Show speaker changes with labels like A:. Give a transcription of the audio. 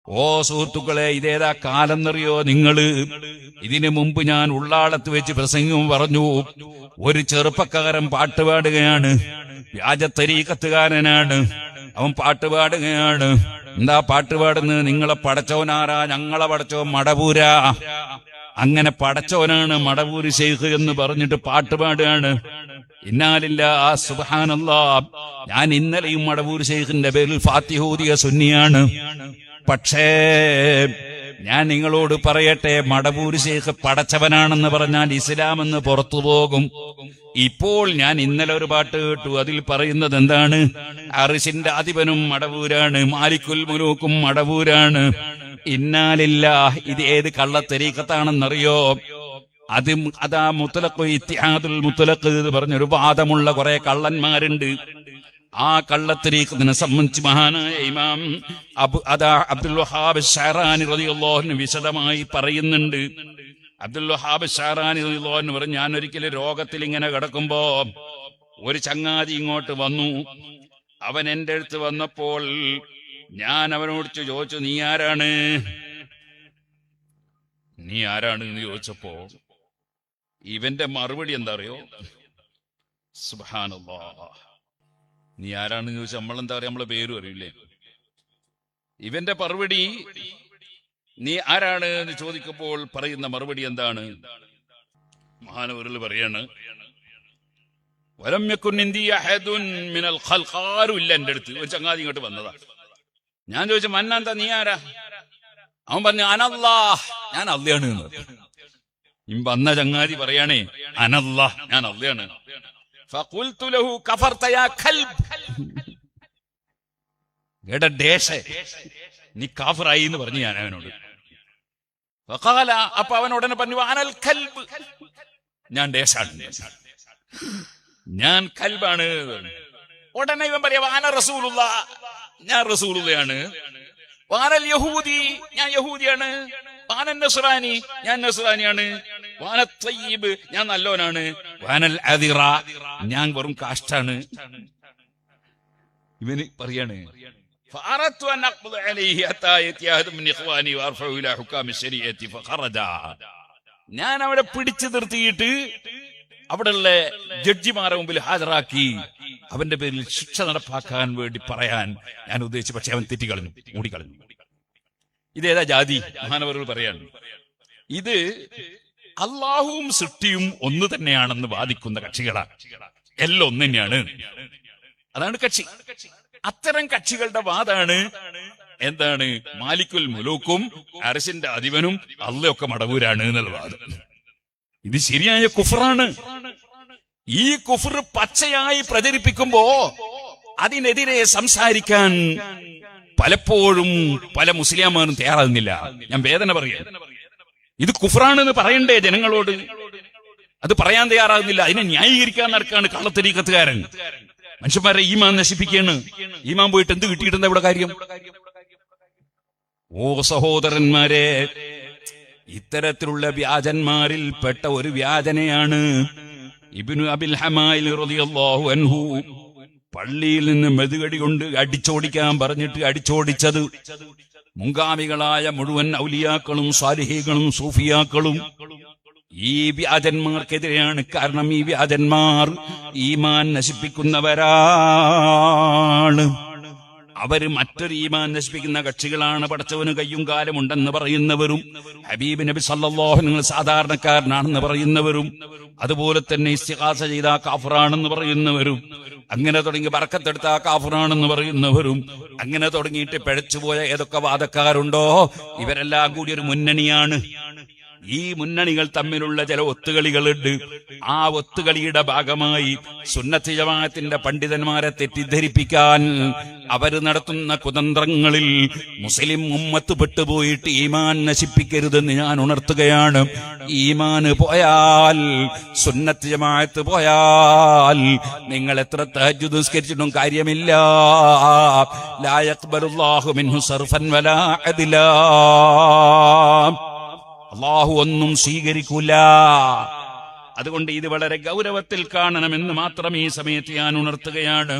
A: ഓ സുഹൃത്തുക്കളെ, ഇതേതാ കാലെന്നറിയോ നിങ്ങള്? ഇതിനു മുമ്പ് ഞാൻ ഉള്ളാളത്ത് വെച്ച് പ്രസംഗം പറഞ്ഞു. ഒരു ചെറുപ്പക്കാരൻ പാട്ടുപാടുകയാണ്, വ്യാജത്തരീക്കത്തുകാരനാണ്. അവൻ പാട്ടുപാടുകയാണ്. എന്താ പാട്ടുപാടുന്നത്? നിങ്ങളെ പടച്ചവനാരാ? ഞങ്ങളെ പടച്ചവൻ മടവൂരാ. അങ്ങനെ പടച്ചവനാണ് മടവൂര് ശൈഖ് എന്ന് പറഞ്ഞിട്ട് പാട്ടുപാടുകയാണ്. ഇന്നാലില്ലാഹ് സുബ്ഹാനല്ലാഹ്. ഞാൻ ഇന്നലെയും മടവൂര് ശൈഖിന്റെ പേരിൽ ഫാത്തിഹ ഓതിയ സുന്നിയാണ്. പക്ഷേ ഞാൻ നിങ്ങളോട് പറയട്ടെ, മടവൂര് ശൈഖ് പടച്ചവനാണെന്ന് പറഞ്ഞാൽ ഇസ്ലാം എന്ന് പുറത്തു പോകും. ഇപ്പോൾ ഞാൻ ഇന്നലെ ഒരു പാട്ട് കേട്ടു, അതിൽ പറയുന്നത് എന്താണ്? അർശിന്റെ അധിപനും മടവൂരാണ്, മാലിക്കുൽ മുലൂക്കും മടവൂരാണ്. ഇന്നാലില്ലാഹ്. ഇത് ഏത് കള്ളത്തരീക്കത്താണെന്നറിയോ? അതാ മുത്തലഖ്, ഇത്തിഹാദുൽ മുത്തലഖ് എന്ന് പറഞ്ഞൊരു വാദമുള്ള കുറെ കള്ളന്മാരുണ്ട്. ആ കള്ളത്തരീഖത്തിനെ സംബന്ധിച്ച് മഹാനായ ഇമാം അബ്ദുൽ വഹാബ് ഷഅറാനി റളിയല്ലാഹു അൻഹു വിശദമായി പറയുന്നുണ്ട്. അബ്ദുൽ വഹാബ് ഷഅറാനി റളിയല്ലാഹു അൻഹു പറഞ്ഞു, ഞാൻ ഒരിക്കലും രോഗത്തിൽ ഇങ്ങനെ കിടക്കുമ്പോ ഒരു ചങ്ങാതി ഇങ്ങോട്ട് വന്നു. അവൻ എന്റെ അടുത്ത് വന്നപ്പോൾ ഞാൻ അവനോട് ചോദിച്ചു, നീ ആരാണ് എന്ന് ചോദിച്ചപ്പോ ഇവന്റെ മറുപടി എന്താ അറിയോ? സുബ്ഹാനല്ലാഹ്. നീ ആരാണെന്ന് ചോദിച്ചാൽ നമ്മളെന്താ പറയാ? നമ്മളെ പേരും അറിയില്ലേ? ഇവന്റെ മറുപടി, നീ ആരാണ് എന്ന് ചോദിക്കുമ്പോൾ പറയുന്ന മറുപടി എന്താണ്? മഹാനവറുകൾ പറയാണ്, വലം യകുൻ ഇന്ദി അഹദുൻ മിനൽ ഖൽഖ്. ആരുമില്ല എന്റെ അടുത്ത്. ഒരു ചങ്ങാതി ഇങ്ങോട്ട് വന്നതാ. ഞാൻ ചോദിച്ചു, മന്നാന്താ, നീ ആരാ? അവൻ പറഞ്ഞു, അനല്ലാഹ്, ഞാൻ അള്ളയാണ്. വന്ന ചങ്ങാതി പറയാണേ, അനല്ലാഹ്, ഞാൻ അള്ളയാണ്. ഫഖുൽതു ലഹു കഫർത യാ കൽബ്. എടാ ദേശേ, നീ കാഫിറായി എന്ന് പറഞ്ഞു ഞാൻ അവനോട്. ഫഖാല, അപ്പൊ അവൻ ഉടനെ പറഞ്ഞു, അനൽ കൽബ്, ഞാൻ ദേശാണ്, ഞാൻ കൽബാണ്. ഉടനെ ഇവൻ പറയാ, അന റസൂലുള്ളാഹ്, ഞാൻ റസൂലുള്ളയാണ്. വാനൽ യഹൂദി, ഞാൻ യഹൂദിയാണ്. വാനൽ നസ്രാനി, ഞാൻ നസ്രാനിയാണ്. വാനൽ തയ്യിബ്, ഞാൻ നല്ലോനാണ്. വാനൽ അദിറ, ഞാൻ വെറും കാഷ്ടാണ്. ഇവന് പറയാണ്, ഫഅറത്തു അൻ അഖ്ബദ അലൈഹി ഹത്താ യതിയഹദ മിൻ ഇഖ്വാനി വഅർഫഉ ഇലാ ഹുകാമി ശരീഅത്തി ഫഖറജ. ഞാൻ അവനെ പിടിച്ചു നിർത്തിയിട്ട് അവിടെയുള്ള ജഡ്ജിമാരെ മുമ്പിൽ ഹാജരാക്കി അവന്റെ പേരിൽ ശിക്ഷ നടപ്പാക്കാൻ വേണ്ടി പറയാൻ ഞാൻ ഉദ്ദേശിച്ചു. പക്ഷെ അവൻ തെറ്റിക്കളഞ്ഞു, മൂടിക്കളഞ്ഞു. ഇതേതാ ജാതി? മഹാനവറുകൾ പറയാണ്, ഇത് അള്ളാഹുവും സൃഷ്ടിയും ഒന്ന് തന്നെയാണെന്ന് വാദിക്കുന്ന കക്ഷികളാണ്. എല്ലാം ഒന്ന് തന്നെയാണ്, അതാണ് കക്ഷി. അത്തരം കക്ഷികളുടെ വാദാണ് എന്താണ്? മാലിക്കുൽ മുലൂക്കും അർശിന്റെ അധിപനും അള്ളയൊക്കെ മടവൂരാണ് എന്നുള്ള വാദം. ഇത് ശരിയായ കുഫറാണ്. ഈ കുഫർ പച്ചയായി പ്രചരിപ്പിക്കുമ്പോ അതിനെതിരെ സംസാരിക്കാൻ പലപ്പോഴും പല മുസ്ലിംമാരും തയ്യാറാകുന്നില്ല. ഞാൻ വേദന പറയാം. ഇത് കുഫറാണെന്ന് പറയണ്ടേ ജനങ്ങളോട്? അത് പറയാൻ തയ്യാറാകുന്നില്ല. അതിനെ ന്യായീകരിക്കാൻ നടക്കാണ് കള്ളത്തരീക്കത്തുകാരൻ. മനുഷ്യന്മാരെ ഈമാൻ നശിപ്പിക്കുകയാണ്. ഈമാൻ പോയിട്ട് എന്ത് കിട്ടിയിട്ടെന്താ ഇവിടെ കാര്യം? ഓ സഹോദരന്മാരെ, ഇത്തരത്തിലുള്ള വ്യാജന്മാരിൽ പെട്ട ഒരു വ്യാജനയാണ് ഇബ്നു അബിൽ ഹമായിൽ റളിയല്ലാഹു അൻഹു പള്ളിയിൽ നിന്ന് മെതുകടി കൊണ്ട് അടിച്ചോടിക്കാൻ പറഞ്ഞിട്ട് അടിച്ചോടിച്ചത്. മുൻഗാമികളായ മുഴുവൻ ഔലിയാക്കളും സാലിഹീകളും സൂഫിയാക്കളും ഈ വ്യാജന്മാർക്കെതിരെയാണ്. കാരണം ഈ വ്യാജന്മാർ ഈമാൻ നശിപ്പിക്കുന്നവരാണ്. അവര് മറ്റൊരു ഈമാൻ നശിപ്പിക്കുന്ന കക്ഷികളാണ്. പടച്ചവന് കയ്യും കാലും ഉണ്ടെന്ന് പറയുന്നവരും, ഹബീബ് നബി സല്ലല്ലാഹു അലൈഹി വസല്ലം സാധാരണക്കാരനാണെന്ന് പറയുന്നവരും, അതുപോലെ തന്നെ ഇസ്തിഗാസ ചെയ്ത കാഫിറാണെന്ന് പറയുന്നവരും, അങ്ങനെ തുടങ്ങി ബർക്കത്തെടുത്ത കാഫിറാണെന്ന് പറയുന്നവരും, അങ്ങനെ തുടങ്ങിയിട്ട് പിഴച്ചുപോയ ഏതൊക്കെ വാദക്കാരുണ്ടോ ഇവരെല്ലാം കൂടി ഒരു മുന്നണിയാണ്. ഈ മുന്നണികൾ തമ്മിലുള്ള ചില ഒത്തുകളികളുണ്ട്. ആ ഒത്തുകളിയുടെ ഭാഗമായി സുന്നത്ത് ജമാഅത്തിന്റെ പണ്ഡിതന്മാരെ തെറ്റിദ്ധരിപ്പിക്കാൻ അവര് നടത്തുന്ന കുതന്ത്രങ്ങളിൽ മുസ്ലിം ഉമ്മത്ത് പെട്ടുപോയിട്ട് ഈമാൻ നശിപ്പിക്കരുതെന്ന് ഞാൻ ഉണർത്തുകയാണ്. ഈമാൻ പോയാൽ, സുന്നത്ത് ജമാഅത്ത് പോയാൽ നിങ്ങൾ എത്ര തഹജ്ജുദ് നിസ്കരിച്ചിട്ടും കാര്യമില്ല. ലാ യഖ്ബലുല്ലാഹു മിൻഹു സർഫൻ വലാ അദ്ലാ. അള്ളാഹു ഒന്നും സ്വീകരിക്കൂല. അതുകൊണ്ട് ഇത് വളരെ ഗൗരവത്തിൽ കാണണമെന്ന് മാത്രം ഈ സമയത്ത് ഞാൻ ഉണർത്തുകയാണ്.